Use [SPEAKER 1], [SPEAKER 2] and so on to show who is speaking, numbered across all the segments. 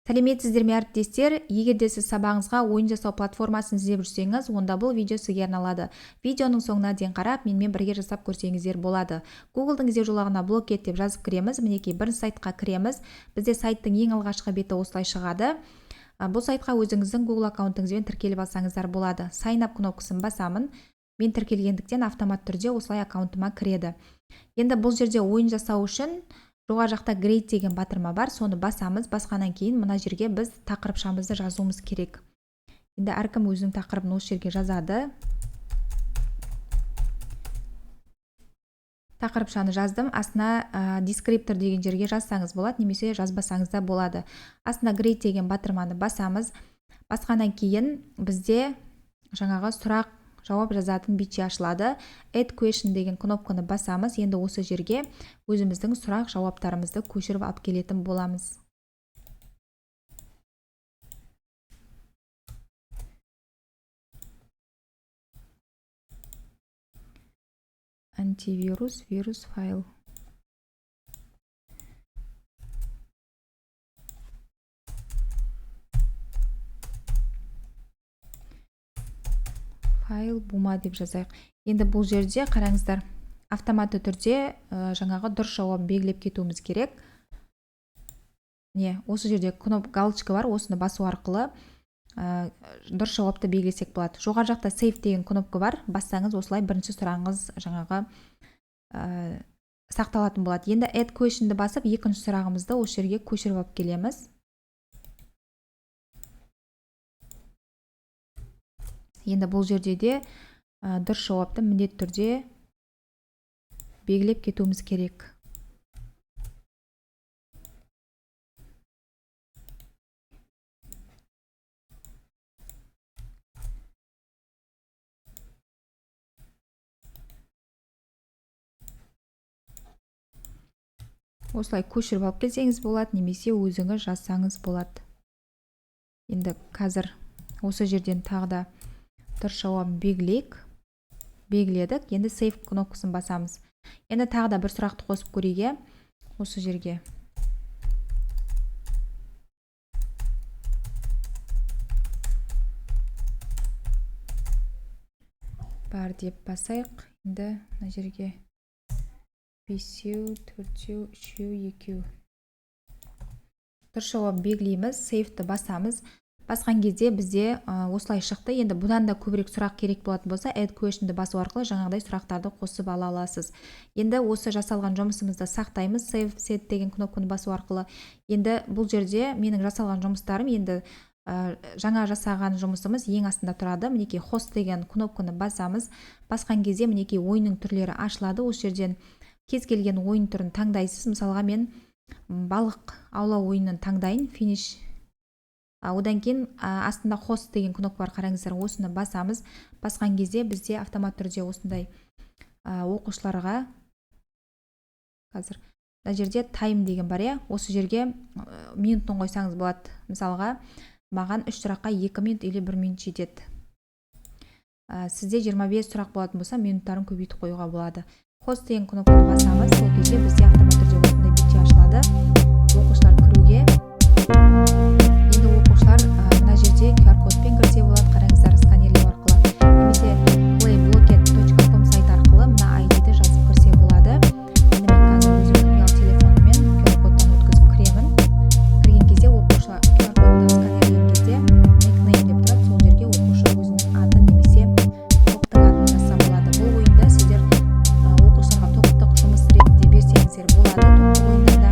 [SPEAKER 1] Сәлеметсіздер ме әріптестер? Егер де сіз сабағыңызға ойын жасау платформасын іздеп жүрсеңіз, онда бұл видео сізге арналады. Видеоның соңына дейін қарап, менімен бірге жасап көрсеңіздер болады. Google'дың іздеу жолағына блокет деп жазып кіреміз. Мінекей бірінші сайтқа кіреміз. Бізде сайттың ең алғашқы беті осылай шығады. Бұл сайтқа өзіңіздің Google аккаунтыңызбен тіркеліп алсаңыздар болады. Sign up кнопкасын басамын. Мен тіркелгендіктен автомат түрде осылай аккаунтыма кіреді. Енді бұл жерде ойын жасау үшін жоғары жақта grade деген батырма бар, соны басамыз. Басқаннан кейін мына жерге біз тақырыпшамызды жазуымыз керек. Енді әркім өзінің тақырыбын осы жерге жазады. Тақырыпшаны жаздым. Астына descriptor деген жерге жазсаңыз болады, немесе жазбасаңыз да болады. Астына grade деген батырманы басамыз. Басқаннан кейін бізде жаңағы сұрақ жауап жазатын бетше ашылады. Add question деген кнопканы басамыз. Енді осы жерге өзіміздің сұрақ жауаптарымызды көшіріп алып келетін боламыз. Антивирус, вирус файл. Файл бума деп жазайық. Енді бұл жерде қараңыздар, автоматты түрде жаңағы дұрыс жауап белгілеп кетуіміз керек. Осы жерде галочка бар, осыны басу арқылы дұрыс жауапты белгілесек болады. Жоғары жақта save деген кнопка бар, бассаңыз осылай бірінші сұрағыңыз жаңағы сақталатын болады. Енді add question'ды басып, екінші сұрағымызды осы жерге көшіріп алып келеміз. Енді бұл жерде де дұрыс жауапты міндетті түрде белгілеп кетуіміз керек. Осылай көшіріп алып келсеңіз болады, немесе өзіңіз жазсаңыз болады. Енді қазір осы жерден тағы да дұрыс жауап белгіледік. Енді save кнопкасын басамыз. Енді тағы да бір сұрақты қосып көрейік. Осы жерге бар деп басайық. Енді мына жерге 5, 4, 3, 2. Дұрыс жауап белгілейміз, save-ті басамыз. Басқан кезде бізде осылай шықты. Енді бұдан да көбірек сұрақ керек болатын болса, add question'ды басу арқылы жаңағыдай сұрақтарды қосып ала аласыз. Енді осы жасалған жұмысымызды сақтаймыз, save set деген кнопканы басу арқылы. Енді бұл жерде менің жасалған жұмыстарым, енді жаңа жасаған жұмысымыз ең астында тұрады. Мінекей host деген кнопканы басамыз. Басқан кезде мінекей ойынның түрлері ашылады. Осы жерден кез келген ойын түрін таңдайсыз. Мысалға мен балық аулау ойынын таңдайын, finish. Одан кейін астында host деген кнопка бар, қараңыздар, осыны басамыз. Басқан кезде бізде автомат түрде осындай оқушыларға қазір мына жерде time деген бар, осы жерге минутын қойсаңыз болады. Мысалға, маған 3 сұраққа 2 минут или 1 минут жетеді. Сізде 25 сұрақ болатын болса, минуттарын көбейтіп қоюға болады. Host деген кнопканы басамыз. Сол кезде бізде автомат түрде осындай бетше ашылады. Оқушылар кіруге. Енді оқушылар мына жерде QR кодпен кірсе болады, қараңыздар, сканерлеу арқылы. Немесе playblocket.com сайт арқылы мына ID-ді жазып кірсе болады. Енді мен қазір өзім ұялы телефоныммен QR кодтан өткізіп кіремін. Кірген кезде оқушылар QR кодты сканерлеген кезде nickname деп тұрады, сол жерге оқушы өзінің атын немесе топтың атын жазса болады. Бұл ойында сіздер оқушыларға топтық жұмыс ретінде берсеңіздер болады. Топтық ойындарда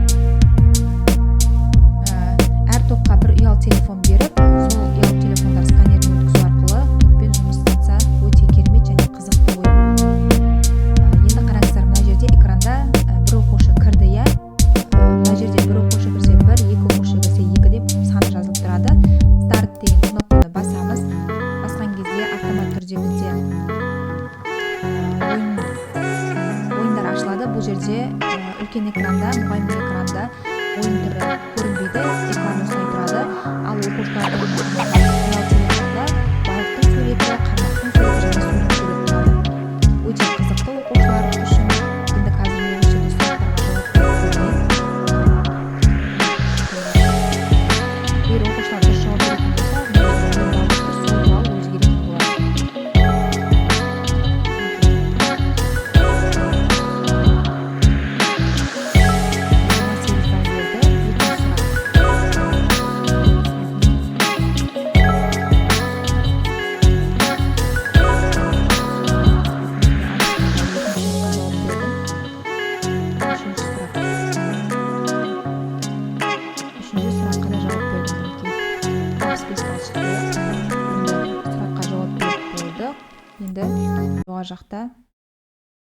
[SPEAKER 1] жақта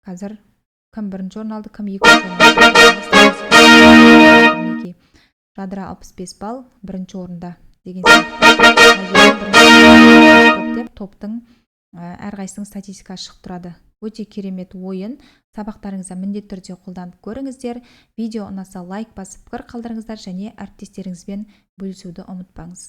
[SPEAKER 1] қазір кім бірінші орын алды, кім екінші орын алды. Жадыра 65 балл бірінші орында деген сияқты топтың әрқайсының статистикасы шығып тұрады. Өте керемет ойын. Сабақтарыңызда міндетті түрде қолданып көріңіздер. Видео ұнаса лайк басып пікір қалдырыңыздар және әріптестеріңізбен бөлісуді ұмытпаңыз.